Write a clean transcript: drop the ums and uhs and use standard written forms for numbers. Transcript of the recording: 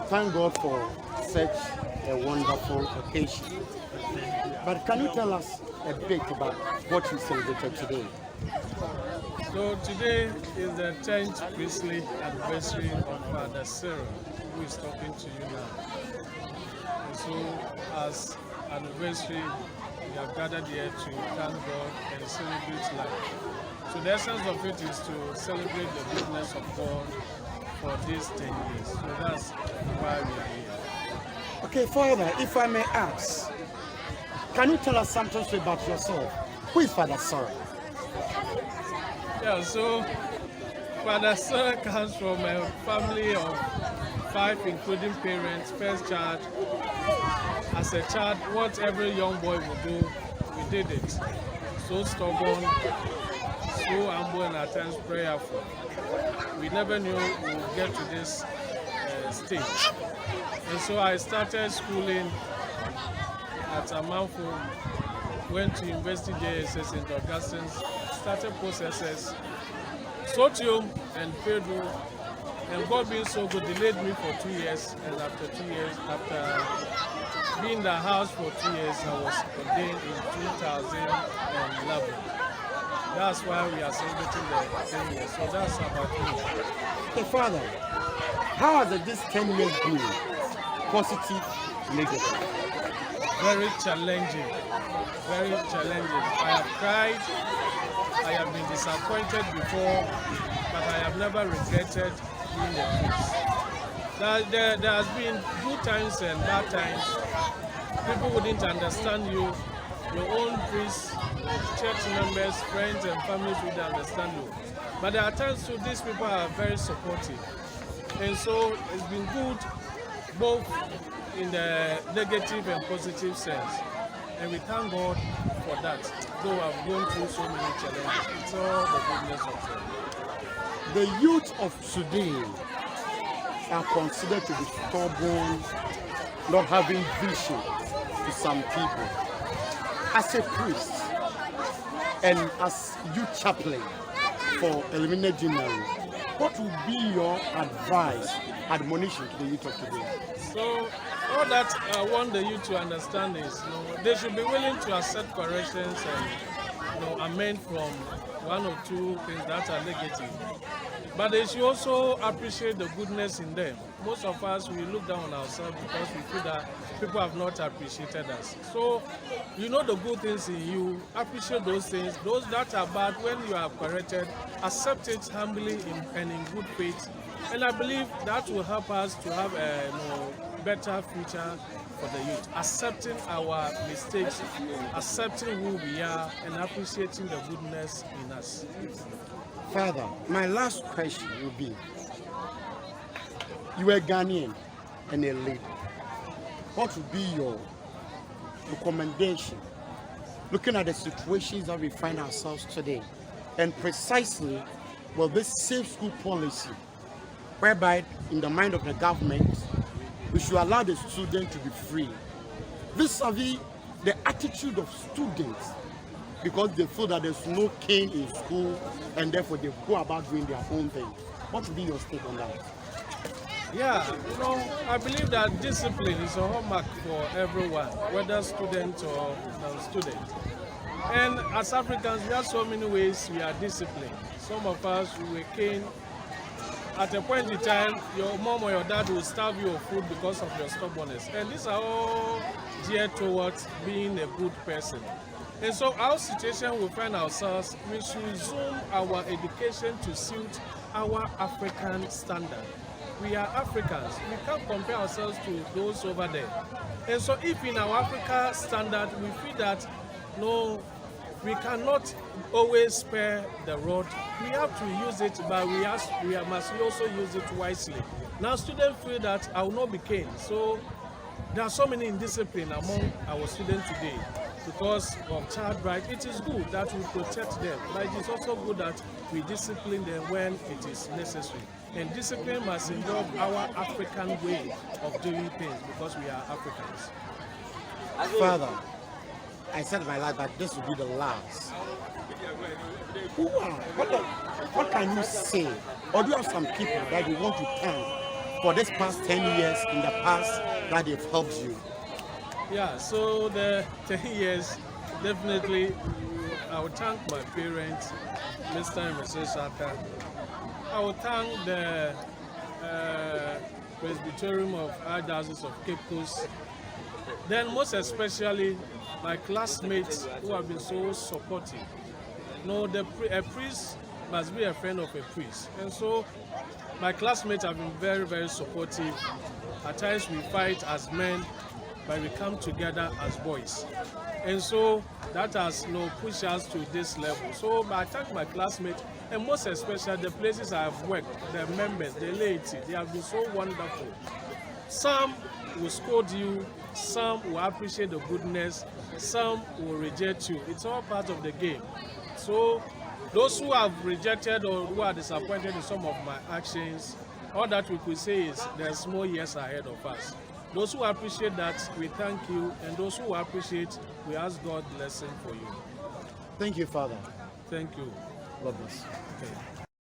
thank God for such a wonderful occasion. But can you tell us a bit about what you celebrated today? So today is the 10th priestly anniversary of Father Cyril, who is talking to you now. And so as anniversary, we have gathered here to thank God and celebrate life. So the essence of it is to celebrate the goodness of God for these 10 years. So that's why we are here. Okay, Father, if I may ask, can you tell us something about yourself? Who is Father Cyril? Yeah, so Father Cyril comes from a family of 5, including parents. First child. As a child, what every young boy would do, we did it. So stubborn, so humble, and at times prayerful. We never knew we would get to this stage. And so I started schooling at Amanfo, went to University JSS in Augustine, started post-SS, Sotium and Pedro, and God being so good, delayed me for 2 years, and after 2 years, after being in the house for 2 years, I was ordained in 2011. That's why we are celebrating the 10 years, so that's about me. Okay, Father, how has this 10 years been? Positive, negative? Very challenging, very challenging. I have cried, I have been disappointed before, but I have never regretted being a priest. There has been good times and bad times. People wouldn't understand you. Your own priests, church members, friends and families wouldn't understand you. But there are times too, these people are very supportive. And so it's been good both in the negative and positive sense. And we thank God for that, though I've gone through so many challenges. It's all the goodness of God. The youth of today are considered to be stubborn, not having vision to some people. As a priest and as youth chaplain for Eliminate January, what would be your advice, admonition to the youth of today? So all that I want the youth to understand is, they should be willing to accept corrections and amend from one or two things that are negative. But they should also appreciate the goodness in them. Most of us, we look down on ourselves because we feel that people have not appreciated us. So, the good things in you, appreciate those things. Those that are bad, when you are corrected, accept it humbly and in good faith. And I believe that will help us to have a better future for the youth. Accepting our mistakes, accepting who we are, and appreciating the goodness in us. Father, my last question would be, you are Ghanaian and a lady. What would be your recommendation looking at the situations that we find ourselves today, and precisely this safe school policy, whereby in the mind of the government, we should allow the student to be free, vis-a-vis the attitude of students, because they feel that there's no cane in school and therefore they go about doing their own thing. What would be your take on that? Yeah, I believe that discipline is a hallmark for everyone, whether student or non-student. And as Africans, we have so many ways we are disciplined. Some of us, we were caned. At a point in time, your mom or your dad will starve you of food because of your stubbornness. And these are all geared towards being a good person. And so our situation we find ourselves, we should resume our education to suit our African standard. We are Africans. We can't compare ourselves to those over there. And so if in our Africa standard we feel that we cannot always spare the rod, we have to use it, but we must also use it wisely. Now students feel that I will not be caned. So there are so many indiscipline among our students today because of child right. It is good that we protect them, but it is also good that we discipline them when it is necessary. And discipline must involve our African way of doing things because we are Africans. Father, I said in my life that this will be the last. What can you say? Or do you have some people that you want to thank for this past 10 years in the past that they've helped you? Yeah, so the 10 years, definitely, I would thank my parents, Mr. and Mrs. Saka. I would thank the Presbyterian of Archdiocese of Cape Coast. Then most especially my classmates who have been so supportive. A priest must be a friend of a priest. And so my classmates have been very, very supportive. At times we fight as men, but we come together as boys. And so that has pushed us to this level. So I thank my classmates, and most especially the places I have worked, the members, the laity, they have been so wonderful. Some will scold you, some will appreciate the goodness, some will reject you. It's all part of the game. So those who have rejected or who are disappointed in some of my actions, all that we could say is there's more years ahead of us. Those who appreciate that, we thank you, and those who appreciate, we ask God blessing for you. Thank you, Father. Thank you. God bless. Okay.